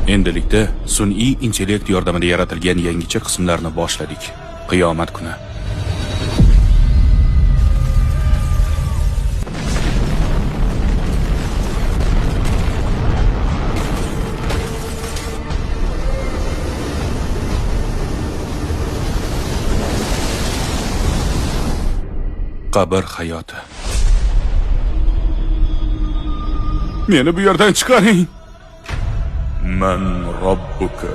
Endilikda sun'iy intellekt yordamida yaratilgan yangicha qismlarni boshladik. Qiyomat kuni. Qabr hayoti. Meni bu yerdan chiqaring. Man robbuka.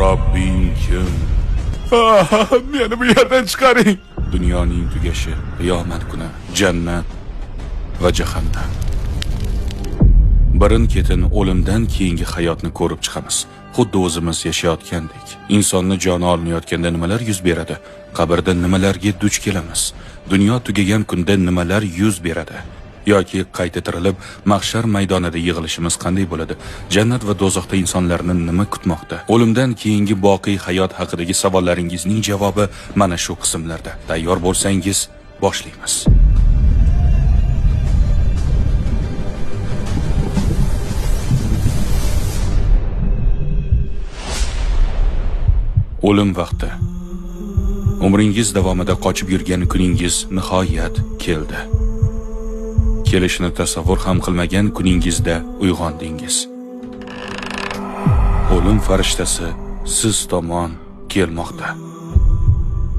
Robbing kim? Meni bu yerdan chiqaring. Dunyoning tugashi, qiyomat kuni, jannat va jahannam. Birin-ketin o'limdan keyingi hayotni ko'rib chiqamiz. Xuddi o'zimiz yashayotgandek. Insonni joni olinayotganda nimalar yuz beradi? Qabrda nimalarga duch kelamiz? Dunyo tugagan kunda nimalar yuz beradi? Yoki qayta tirilib, mahshar maydonida yig'ilishimiz qanday bo'ladi? Jannat va do'zaxda insonlarni nima kutmoqda? O'limdan keyingi boqiy hayot haqidagi savollaringizning javobi mana shu qismlarda. Tayyor bo'lsangiz, boshlaymiz. O'lim vaqti. Umringiz davomida qochib yurgan kuningiz nihoyat keldi. Kelishini tasavvur ham qilmagan kuningizda uyg'ondingiz. O'lim farishtasi siz tomon kelmoqda.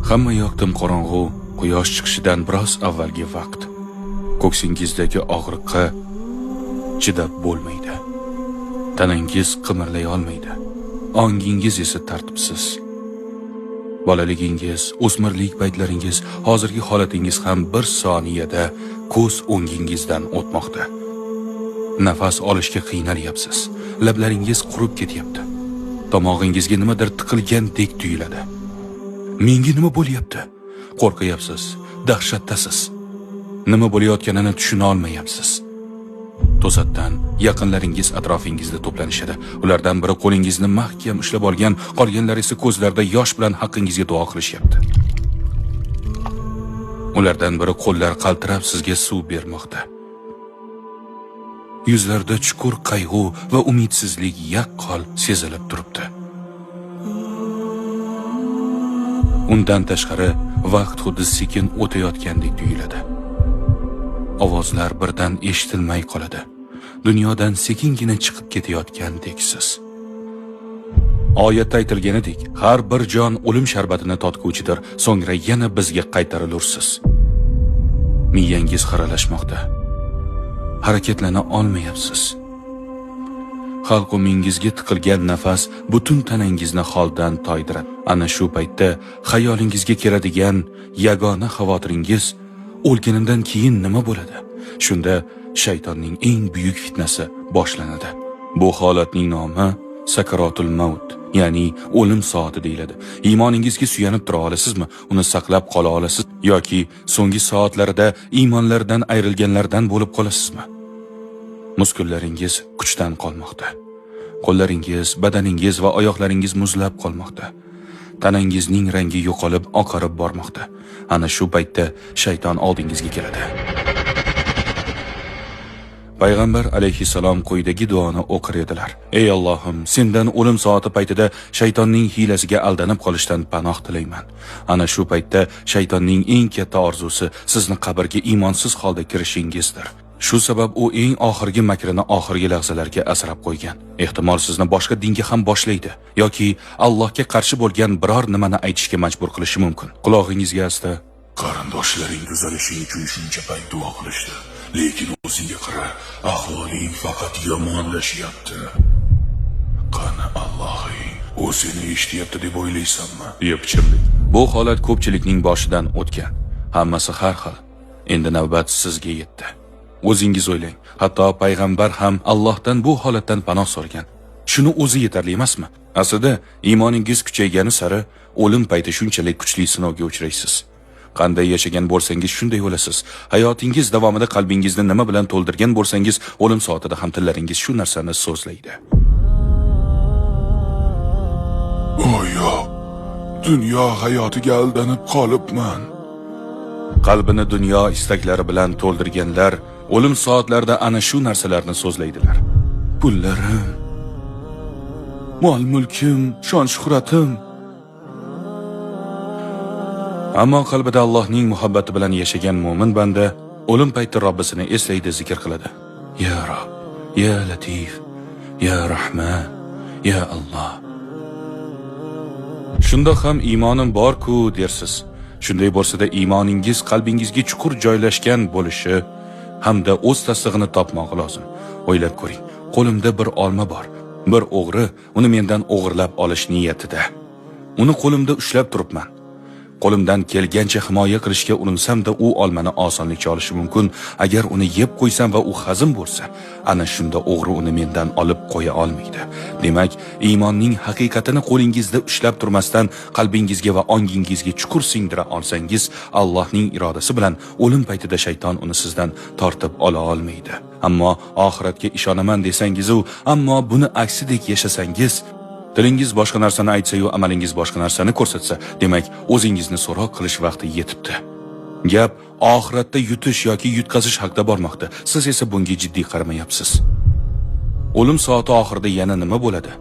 Hamma yoq qorong'u, quyosh chiqishidan biroz avvalgi vaqt. Ko'ksingizdagi og'riqqa chidab bo'lmaydi. Tanangiz qimirlay olmaydi. Ongingiz esa tartibsiz. Bolaligingiz, o'smirlik paytlaringiz, hozirgi holatingiz ham bir soniyada ko'z o'ngingizdan o'tmoqda. Nafas olishga qiynalyapsiz. Lablaringiz qurib ketyapti. Tomog'ingizga nimadir tiqilgandek tuyuladi. Menga nima bo'lyapti? Qo'rqyapsiz, dahshatdasiz. Nima bo'layotganini tushuna olmayapsiz. To'satdan yaqinlaringiz atrofingizda to'planishadi. Ulardan biri qo'lingizni mahkam ushlab olgan, qolganlar esa ko'zlarida yosh bilan haqqingizga duo qilishyapti. Ulardan biri qo'llar qaltirab sizga suv bermoqda. Yuzlarda chuqur qayg'u va umidsizlik yaqqol sezilib turibdi. Undan tashqari vaqt xuddi sekin o'tayotgandek tuyuladi. Ovozlar birdan eshitilmay qoladi. Dunyodan sekingina chiqib ketayotgandeksiz. Oyatda aytilganidek, har bir jon o'lim sharbatini totguvchidir, so'ngra yana bizga qaytarilursiz. Miyangiz xiralashmoqda. Harakatlana olmayapsiz. Halqumingizga tiqilgan nafas butun tanangizni holdan toydiradi. Ana shu paytda xayolingizga keladigan yagona xavotiringiz o'lganimdan keyin nima bo'ladi? Shunda shaytonning eng buyuk fitnasi boshlanadi. Bu holatning nomi sakaratul maut, ya'ni o'lim soati deyiladi. Iymoningizga suyanib tura olasizmi? Uni saqlab qola olasiz yoki so'nggi soatlarida iymonlardan ayrilganlardan bo'lib qolasizmi? Muskullaringiz kuchdan qolmoqda. Qo'llaringiz, badaningiz va oyoqlaringiz muzlab qolmoqda. Tanangizning rangi yo'qolib, oqarib bormoqda. Ana shu paytda shayton oldingizga keladi. Payg'ambar alayhissalom quyidagi duoni o'qir edilar. Ey Allohim, sendan o'lim soati paytida shaytonning hiylasiga aldanib qolishdan panoh tilayman. Ana shu paytda shaytonning eng katta orzusi sizni qabrga iymonsiz holda kirishingizdir. Shu sabab u eng oxirgi makrini oxirgi lahzalarga asrab qo'ygan. Ehtimol sizni boshqa dinga ham boshlaydi yoki Allohga qarshi bo'lgan biror nimani aytishga majbur qilishi mumkin. Qulog'ingizga asta: qarindoshlaring tuzalishi uchun shuncha payt duo qilishdi, lekin o'zingga qara, ahvoling faqat yomonlashyapti. Qani Allohing, u seni eshityapti deb o'ylaysanmi? Yepchimlik. Bu holat ko'pchilikning boshidan o'tgan. Hammasi har xil. Endi navbat sizga yetdi. O'zingiz o'ylang, hatto payg'ambar ham Allohdan bu holatdan panoh so'ragan. Shuni o'zi yetarli emasmi? Aslida iymoningiz kuchaygani sari o'lim payti shunchalik kuchli sinovga uchraysiz. Qanday yashagan bo'lsangiz shunday bo'lasiz. Hayotingiz davomida qalbingizni nima bilan to'ldirgan bo'lsangiz, o'lim soatida ham tillaringiz shu narsani so'zlaydi. Go'yo dunyo hayotiga aldanib qolibman. Qalbini dunyo istaklari bilan to'ldirganlar o'lim soatlarida ana shu narsalarni so'zlaydilar. Pullarim, mol-mulkim, shon-shuhratim. Ammo qalbida Allohning muhabbati bilan yashagan mo'min banda o'lim payti Robbisini eslaydi, zikr qiladi. Ya Rob, ya Latif, ya Rahman, ya Alloh. Shunda ham iymonim bor-ku dersiz. Shunday bo'lsa-da iymoningiz qalbingizga chuqur joylashgan bo'lishi hamda o'z tasdig'ini topmoqi lozim. O'ylab ko'ring, qo'limda bir olma bor. Bir o'g'ri uni mendan o'g'irlab olish niyatida. Uni qo'limda ushlab turibman. Qo'limdan kelgancha himoya qilishga urinsam-da u olmani osonlikcha olishi mumkin. Agar uni yeb qo'ysam va u hazm bo'lsa, ana shunda o'g'ri uni mendan olib qo'ya olmaydi. Demak, iymonning haqiqatini qo'lingizda ushlab turmasdan qalbingizga va ongingizga chuqur singdira olsangiz, Allohning irodasi bilan o'lim paytida shayton uni sizdan tortib ola olmaydi. Ammo oxiratga ishonaman desangiz-u, ammo buni aksidek yashasangiz, tilingiz boshqa narsani aytsa-yu, amalingiz boshqa narsani ko'rsatsa, demak, o'zingizni so'roq qilish vaqti yetibdi. Gap oxiratda yutish yoki yutqazish haqida bormoqda. Siz esa bunga jiddiy qaramayapsiz. O'lim soati oxirida yana nima bo'ladi?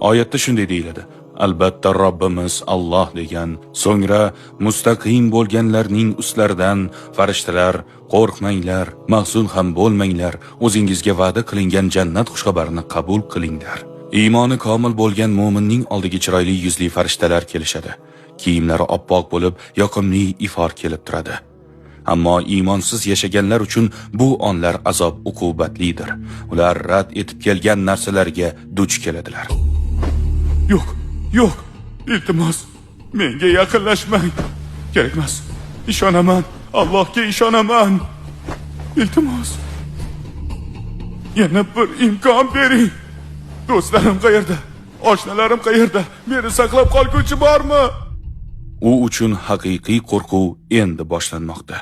Oyatda shunday deyiladi: Albatta Robbimiz Alloh degan. So'ngra mustaqim bo'lganlarning ustlaridan farishtalar, qo'rqmanglar, mahzun ham bo'lmanglar, o'zingizga va'da qilingan jannat xushxabarini qabul qilinglar. Iymoni komil bo'lgan mo'minning oldiga chiroyli yuzli farishtalar kelishadi. Kiyimlari oppoq bo'lib, yoqimli ifor kelib turadi. Ammo iymonsiz yashaganlar uchun bu onlar azob uqubatlidir. Ular rad etib kelgan narsalarga duch keladilar. Yo'q, iltimos, menga yaqinlashmang. Kerak emas. Ishonaman, Allohga ishonaman. Iltimos, yana bir imkon bering. Do'stlarim qayerda? Oshnalarim qayerda? Meni saqlab qolguvchi bormi? U uchun haqiqiy qo'rquv endi boshlanmoqda.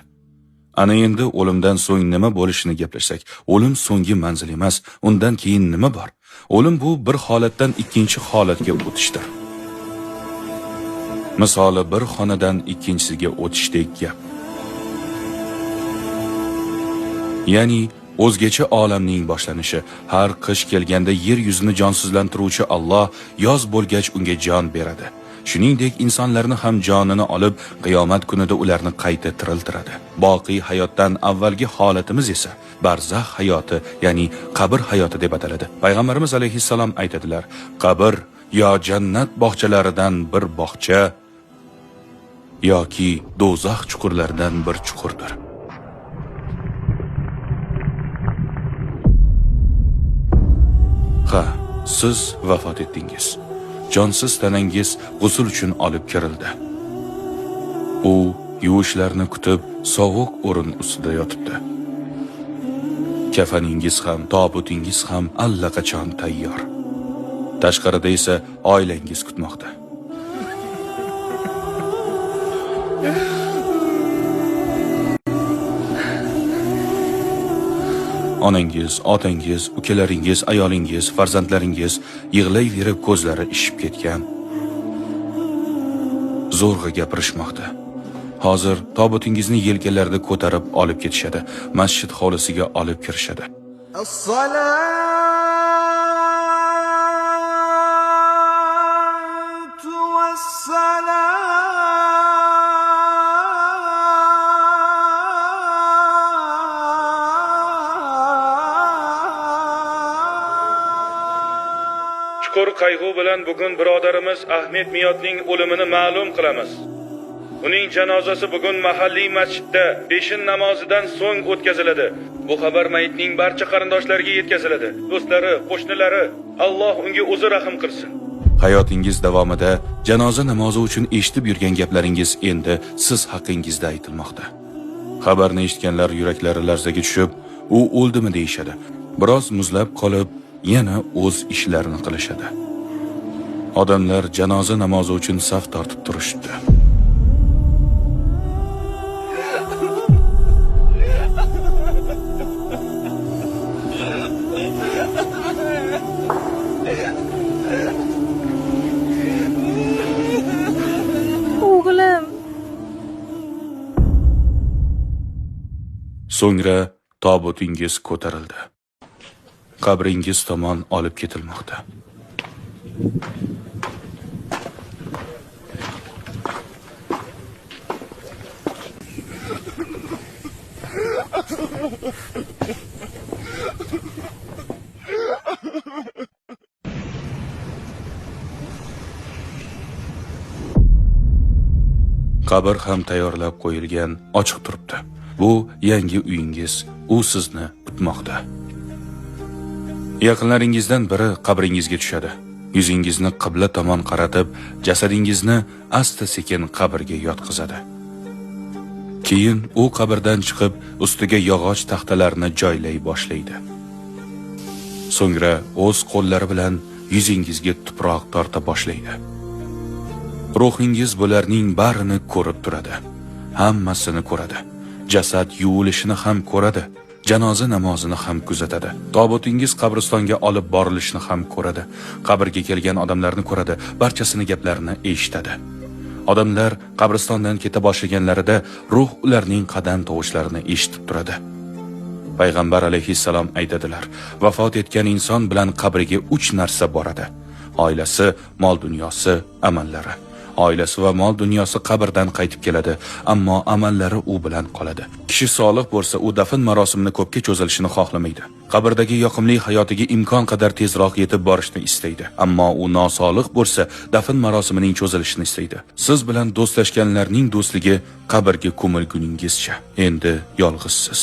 Ana endi o'limdan so'ng nima bo'lishini gaplashsak, o'lim so'nggi manzil emas, undan keyin nima bor? O'lim bu bir holatdan ikkinchi holatga o'tishdir. Misoli bir xonadan ikkinchisiga o'tishdek gap. Ya'ni o'zgacha olamning boshlanishi. Har qish kelganda yer yuzini jonsizlantiruvchi Alloh yoz bo'lgach unga jon beradi. Shuningdek, insonlarni ham jonini olib, qiyomat kunida ularni qayta tiriltiradi. Boqiy hayotdan avvalgi holatimiz esa barzax hayoti, ya'ni qabr hayoti deb ataladi. Payg'ambarimiz alayhissalom aytadilar: qabr yo jannat bog'chalaridan bir bog'cha yoki do'zax chuqurlaridan bir chuqurdir. Ha, siz vafot etdingiz. Jonsiz tanangiz g'usl uchun olib kirildi. U yuvishlarni kutib sovuq o'rin ustida yotibdi. Kafaningiz ham, tobutingiz ham allaqachon tayyor. Tashqarida esa oilangiz kutmoqda. Onangiz, otangiz, ukalaringiz, ayolingiz, farzandlaringiz yig'layverib ko'zlari ishib ketgan. Zo'rg'a gapirishmoqda. Hozir tobutingizni yelkalarida ko'tarib olib ketishadi. Masjid hovlisiga olib kirishadi. Chuqur qayg'u bilan bugun birodarimiz Ahmed Miyotning o'limini ma'lum qilamiz. Uning janozasi bugun mahalliy masjidda peshin namozidan so'ng o'tkaziladi. Bu xabar mayitning barcha qarindoshlariga yetkaziladi. Do'stlari, qo'shnilari, Alloh unga o'zi rahim qilsin. Hayotingiz davomida janoza namozi uchun eshitib yurgan gaplaringiz endi siz haqingizda aytilmoqda. Xabarni eshitganlar yuraklari larzaga tushib, u o'ldimi deyishadi. Biroz muzlab qolib, yana o'z ishlarini qilishadi. Odamlar janoza namozi uchun saf tortib turishdi. O'g'lim. So'ngra tobutingiz ko'tarildi. Qabringiz tomon olib ketilmoqda. Qabr ham tayyorlab qo'yilgan, ochiq turibdi. Bu yangi uyingiz, u sizni kutmoqda. Yaqinlaringizdan biri qabringizga tushadi. Yuzingizni qibla tomon qaratib, jasadingizni asta-sekin qabrga yotqizadi. Keyin u qabrdan chiqib, ustiga yog'och taxtalarni joylay boshlaydi. So'ngra o'z qo'llari bilan yuzingizga tuproq torta boshlaydi. Ruhingiz bularning barini ko'rib turadi. Hammasini ko'radi. Jasad yuvilishini ham ko'radi. Janoza namozini ham kuzatadi. Tobutingiz qabristonga olib borilishini ham ko'radi. Qabrga kelgan odamlarni ko'radi, barchasini gaplarini eshitadi. Odamlar qabristondan keta boshlaganlarida ruh ularning qadam tovushlarini eshitib turadi. Payg'ambar alayhissalom aytadilar: vafot etgan inson bilan qabriga 3 narsa boradi. Oilasi, mol dunyosi, amallari. Oilasi va mol dunyosi qabrdan qaytib keladi, ammo amallari u bilan qoladi. Kishi solih bo'lsa, u dafn marosimini ko'pga cho'zilishini xohlamaydi. Qabrdagi yoqimli hayotiga imkon qadar tezroq yetib borishni istaydi. Ammo u nosolih bo'lsa, dafn marosimining cho'zilishini istaydi. Siz bilan do'stlashganlarning do'stligi qabrga ko'milguningizcha. Endi yolg'izsiz.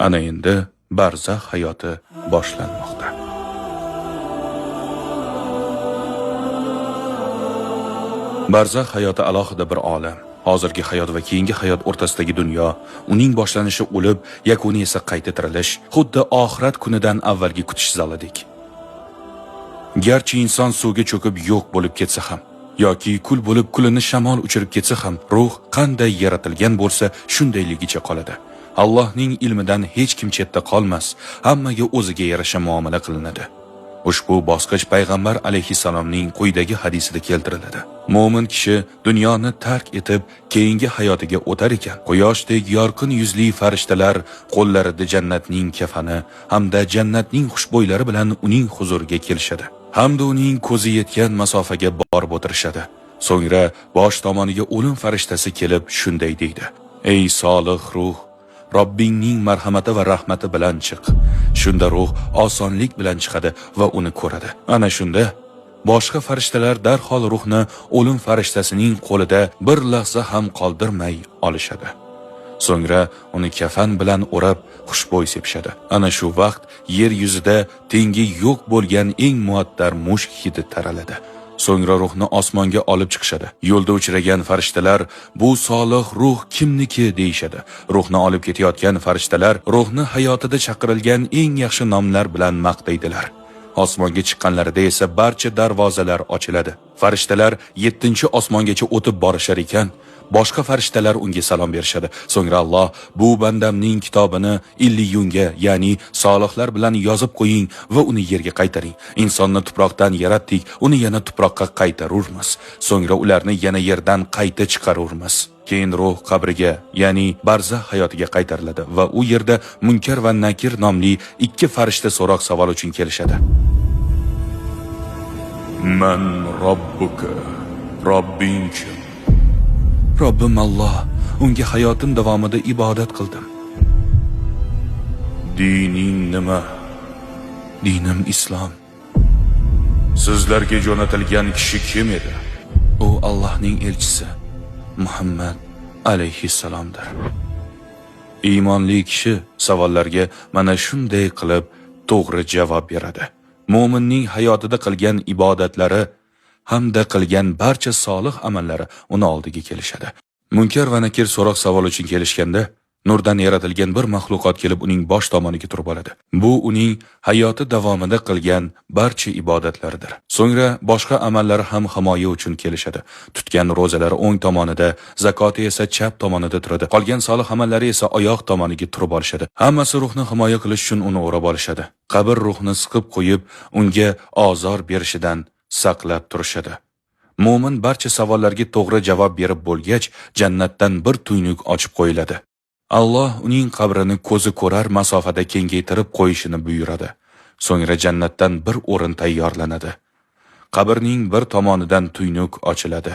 Ana endi barzax hayoti boshlanmoqda. Barzax hayoti alohida bir olam. Hozirgi hayot va keyingi hayot o'rtasidagi dunyo, uning boshlanishi o'lib, yakuni esa qayta tirilish, xuddi oxirat kunidan avvalgi kutish zalidek. Garchi inson suvga cho'kib yo'q bo'lib ketsa ham, yoki kul bo'lib kulini shamol uchirib ketsa ham, ruh qanday yaratilgan bo'lsa, shundayligicha qoladi. Allohning ilmidan hech kim chetda qolmas, hammaga o'ziga yarasha muomala qilinadi. Ushbu bosqich payg'ambar alayhissalomning quyidagi hadisida keltiriladi. Mo'min kishi dunyoni tark etib, keyingi hayotiga o'tar ekan, quyoshdek yorqin yuzli farishtalar qo'llarida jannatning kafani hamda jannatning xushbo'ylari bilan uning huzuriga kelishadi. Hamda uning ko'zi yetgan masofaga borib o'tirishadi. So'ngra bosh tomoniga o'lim farishtasi kelib shunday deydi: "Ey solih ruh, Robbingning marhamati va rahmati bilan chiq." Shunda ruh osonlik bilan chiqadi va uni ko'radi. Ana shunda boshqa farishtalar darhol ruhni o'lim farishtasining qo'lida bir lahza ham qoldirmay olishadi. So'ngra uni kafan bilan o'rab xushbo'y sepishadi. Ana shu vaqt yer yuzida tengi yo'q bo'lgan eng muattar mushk hidi taraladi. So'ngra ruhni osmonga olib chiqishadi. Yo'lda uchragan farishtalar bu solih ruh kimniki deyishadi. Ruhni olib ketayotgan farishtalar ruhni hayotida chaqirilgan eng yaxshi nomlar bilan maqtaydilar. Osmonga chiqqanlarida esa barcha darvozalar ochiladi. Farishtalar 7-osmongacha o'tib borishar ekan, boshqa farishtalar unga salom berishadi. So'ngra Alloh: "Bu bandamning kitobini illiyunga, ya'ni solihlar bilan yozib qo'ying va uni yerga qaytaring. Insonni tuproqdan yaratdik, uni yana tuproqqa qaytarurmiz. So'ngra ularni yana yerdan qayta chiqarurmiz." Keyin ruh qabriga, ya'ni barzax hayotiga qaytariladi va u yerda Munkar va Nakir nomli 2 farishta so'roq savol uchun kelishadi. Man robbuka? Robbing kim? Robbim Alloh, unga hayotim davomida ibodat qildim. Dining nima? Dinim islom. Sizlarga jo'natilgan kishi kim edi? U Allohning elchisi Muhammad alayhissalomdir. Iymonli kishi savollarga mana shunday qilib to'g'ri javob beradi. Mo'minning hayotida qilgan ibodatlari hamda qilgan barcha solih amallari uni oldiga kelishadi. Munkar va Nakir so'roq savol uchun kelishganda, nurdan yaratilgan bir maxluqot kelib uning bosh tomoniga turib oladi. Bu uning hayoti davomida qilgan barcha ibodatlaridir. So'ngra boshqa amallari ham himoya uchun kelishadi. Tutgan ro'zalari o'ng tomonida, zakoti esa chap tomonida turadi. Qolgan solih amallari esa oyoq tomoniga turib olishadi. Hammasi ruhni himoya qilish uchun uni o'rab olishadi. Qabr ruhni siqib qo'yib, unga ozor berishidan saqlab turishadi. Mo'min barcha savollarga to'g'ri javob berib bo'lgach, jannatdan bir tuynuk ochib qo'yiladi. Alloh uning qabrini ko'zi ko'rar masofada kengaytirib qo'yishini buyuradi. So'ngra jannatdan bir o'rin tayyorlanadi. Qabrning bir tomonidan tuynuk ochiladi.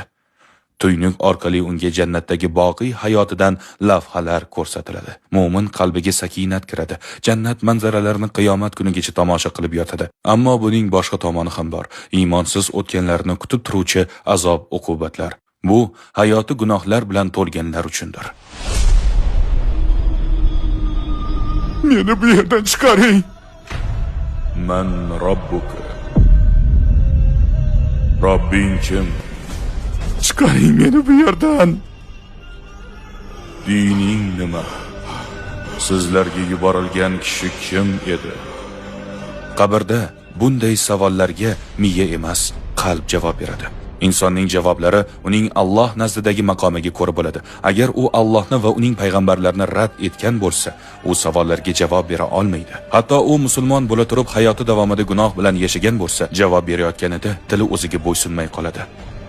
Tuynuk orqali unga jannatdagi boqiy hayotidan lavhalar ko'rsatiladi. Mo'min qalbiga sakinat kiradi. Jannat manzaralarini qiyomat kunigacha tomosha qilib yotadi. Ammo buning boshqa tomoni ham bor. Iymonsiz o'tganlarni kutib turuvchi azob uqubatlar. Bu hayoti gunohlar bilan to'lganlar uchundir. Meni bu yerdan chiqaring. Man robbuka. Robbing kim? Chiqaring meni bu yerdan. Dining nima? Sizlarga yuborilgan kishi kim edi? Qabrda bunday savollarga miya emas, qalb javob beradi. Insonning javoblari uning Alloh nazdidagi maqomiga ko'ra bo'ladi. Agar u Allohni va uning payg'ambarlarini rad etgan bo'lsa, u savollarga javob bera olmaydi. Hatto u musulmon bo'la turib hayoti davomida gunoh bilan yashagan bo'lsa, javob berayotganida tili o'ziga bo'ysunmay qoladi.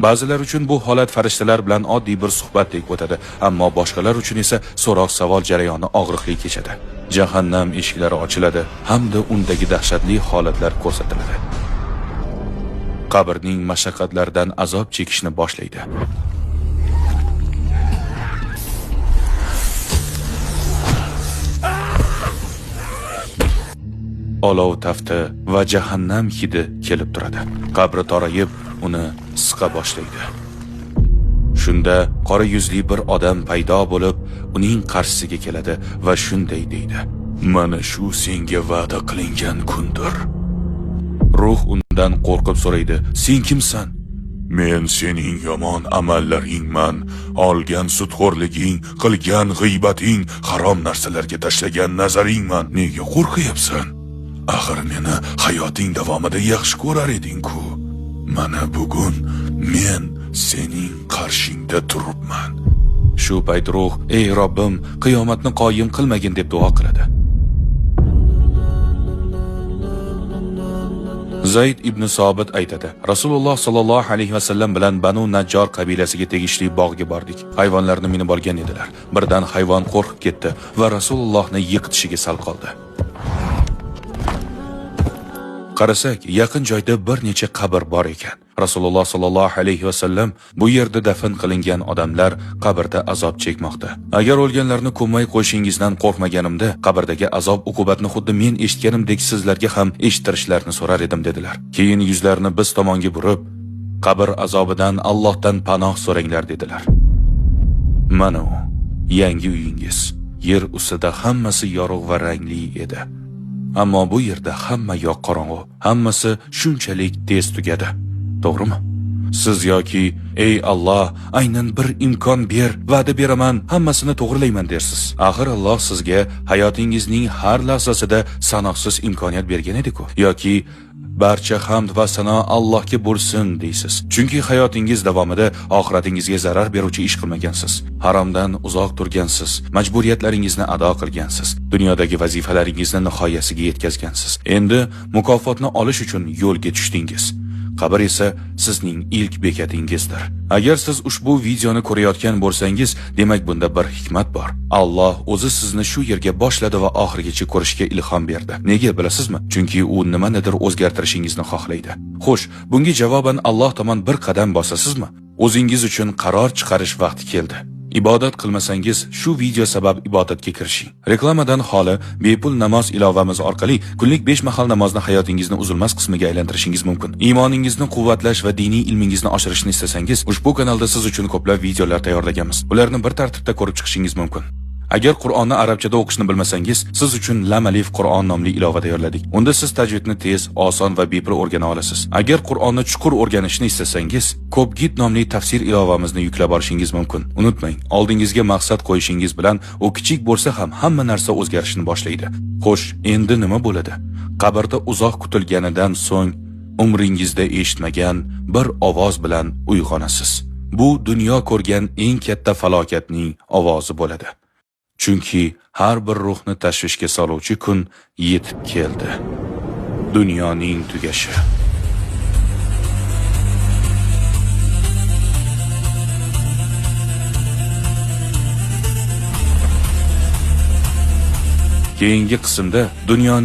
Ba'zilar uchun bu holat farishtalar bilan oddiy bir suhbatdek o'tadi, ammo boshqalar uchun esa so'roq-savol jarayoni og'riqli kechadi. Jahannam eshiklari ochiladi hamda undagi dahshatli holatlar ko'rsatiladi. Qabrning mashaqqatlaridan azob chekishni boshlaydi. Olov tafti va jahannam hidi kelib turadi. Qabri torayib, uni siqa boshlaydi. Shunda qora yuzli bir odam paydo bo'lib, uning qarshisiga keladi va shunday deydi: Mana shu senga va'da qilingan kundir. Ruh undan qo'rqib so'raydi: "Sen kimsan?" Men sening yomon amallaringman. Olgan sudxo'rliging, qilgan g'iybating, harom narsalarga tashlagan nazaringman. Nega qo'rqyapsan? Axir meni hayoting davomida yaxshi ko'rar eding-ku. Mana bugun men sening qarshingda turibman. Shu payt ruh: "Ey Robbim, qiyomatni qoyim qilmagin" deb duo qiladi. Zayd ibn Sobit aytadi: Rasululloh sallallohu alayhi va sallam bilan Banu Najjor qabilasiga tegishli bog'ga bordik. Hayvonlarni minib olgan edilar. Birdan hayvon qo'rqib ketdi va Rasulullohni yiqitishiga sal qoldi. Qarasak, yaqin joyda bir necha qabr bor ekan. Rasululloh sallallohu alayhi va sallam bu yerda dafn qilingan odamlar qabrda azob chekmoqda. Agar o'lganlarni ko'may qo'yishingizdan qo'rqmaganimda, qabrdagi azob uqubatni xuddi men eshitganimdek sizlarga ham eshittirishlarini so'rar edim dedilar. Keyin yuzlarini biz tomonga burib, qabr azobidan Allohdan panoh so'ranglar dedilar. Mana u yangi uyingiz. Yer ustida hammasi yorug' va rangli edi. Ammo bu yerda hamma yoq qorong'u, hammasi shunchalik tez tugadi. To'g'rimi? Siz yoki ey Alloh, aynan bir imkon ber, va'da beraman, hammasini to'g'rilayman dersiz. Axir Alloh sizga hayotingizning har lahzasida sanoqsiz imkoniyat bergan edi-ku. Yoki barcha hamd va sano Allohga bo'lsin deysiz. Chunki hayotingiz davomida oxiratingizga zarar beruvchi ish qilmagansiz. Haromdan uzoq turgansiz, majburiyatlaringizni ado qilgansiz, dunyodagi vazifalaringizni nihoyasiga yetkazgansiz. Endi mukofotni olish uchun yo'lga tushdingiz. Qabr esa sizning ilk bekatingizdir. Agar siz ushbu videoni ko'rayotgan bo'lsangiz, demak bunda bir hikmat bor. Alloh o'zi sizni shu yerga boshladi va oxirigacha ko'rishga ilhom berdi. Nega bilasizmi? Chunki u nimanidir o'zgartirishingizni xohlaydi. Xo'sh, bunga javoban Alloh tomon bir qadam bosasizmi? O'zingiz uchun qaror chiqarish vaqti keldi. Ibodat qilmasangiz, shu video sabab ibodatga kirishing. Reklamadan xoli bepul namoz ilovamiz orqali kunlik 5 mahal namozni hayotingizning uzilmas qismiga aylantirishingiz mumkin. Iymoningizni quvvatlash va diniy ilmingizni oshirishni istasangiz, ushbu kanalda siz uchun ko'plab videolar tayyorlaganmiz. Ularni bir tartibda ko'rib chiqishingiz mumkin. Agar Qur'onni arabchada o'qishni bilmasangiz, siz uchun Lam Alif Qur'on nomli ilova tayyorladik. Unda siz tajvidni tez, oson va bepul o'rgana olasiz. Agar Qur'onni chuqur o'rganishni istasangiz, Ko'pgit nomli tafsir ilovamizni yuklab olishingiz mumkin. Unutmang, oldingizga maqsad qo'yishingiz bilan u kichik bo'lsa ham hamma narsa o'zgarishni boshlaydi. Xo'sh, endi nima bo'ladi? Qabrda uzoq kutilganidan so'ng umringizda eshitmagan bir ovoz bilan uyg'onasiz. Bu dunyo ko'rgan eng katta falokatning ovozi bo'ladi. Chunki har bir ruhni tashvishga soluvchi kun yetib keldi. Dunyoning tugashi. Keyingi qismda dunyoning